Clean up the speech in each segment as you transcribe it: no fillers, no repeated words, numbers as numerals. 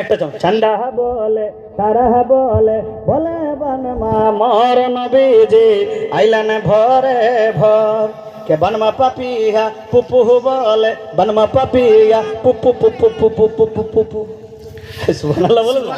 একটা ঠান্ডা বলে তারা বলে বলে বনমা মর নবীজি আইলান ভরে ভর কে বনমা পাপিয়া পুপু বলে বনমা পাপিয়া পুপু পুপু পুপু পুপু পুপু সুবহানাল্লাহ বলেন না।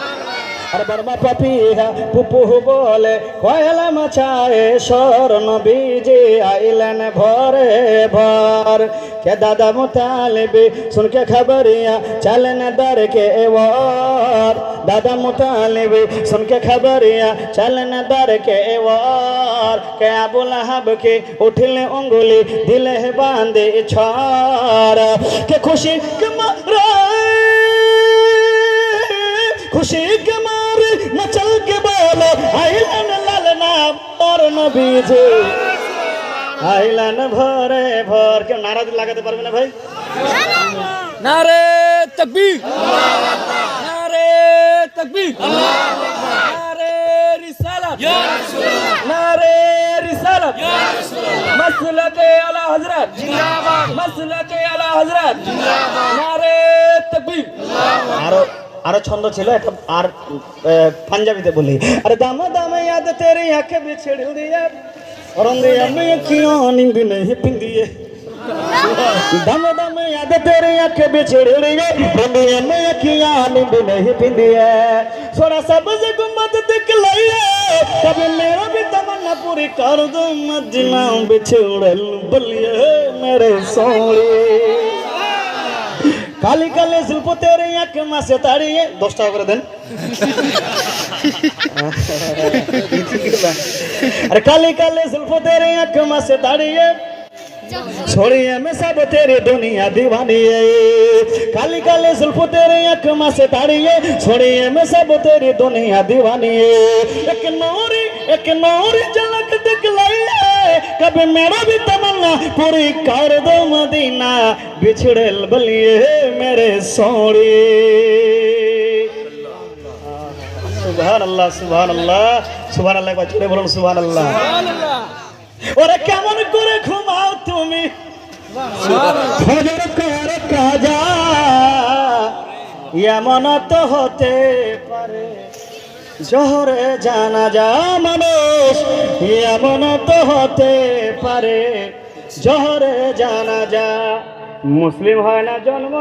আরে বনমা পাপিয়া পুপু বলে কয়লা মাছায়ে সর নবীজি আইলান ভরে ভর के दादा मुतालिब सुन के खबरिया चलन दर के वार दादा मुतालिब सुन के खबरिया चलन दर के वार के अबू लहब के उठले उंगली दिल है बांधे छार के खुशी के मारे नचल के बोले आइलन लालना और नबी जी আইলান ভরে ভর। কেউ নারাজ লাগাতে পারবে না ভাই? নারে তাকবীর, নারে তাকবীর, নারে রিসালাত, নারে রিসালাত, মাসলাকে আলা হযরত জিন্দাবাদ, মাসলাকে আলা হযরত জিন্দাবাদ, নারে তাকবীর। আরো ছন্দ ছিল এটা, আর পাঞ্জাবিতে বলি। আরে দাম দামে याद तेरी आंखें बिछड़ दिया और में अखियां नींद नहीं पिंदिए दम दम याद तेरे आंखें बिछड़ गई रंदिया में अखियां नींद नहीं पिंदिए थोड़ा सब्ज गुम्बद दिख लइए कभी मेरा भी तमन्ना पूरी कर दो मदीना बिछड़ल बलिए मेरे सोने काली काले जुल्फ तेरे आंखें में से ताड़िए 10 টাকা করে দেন। अरे काली काले जुल्फ तेरे आंखें में से ताड़िए छोड़िए मैं सब तेरी दुनिया दीवानी है काली काले जुल्फ तेरे आंखें में से ताड़िए छोड़िए मैं सब तेरी दुनिया दीवानी है एक नौरी झलक दिखलाइए कभी मेरा भी तमन्ना पूरी कर दो मदीना बिछड़ल बलिए मेरे सोने। সুবহানাল্লাহ সুবহানাল্লাহ সুবহানাল্লাহ একবার জোরে বলুন সুবহানাল্লাহ। ওরে কেমন করে ঘুমাও তুমি ফজর কর কাজা এমন তো হতে পারে জোহরে জানাজা মানুষ এমন তো হতে পারে জোহরে জানাজা মুসলিম হয় না জন্ম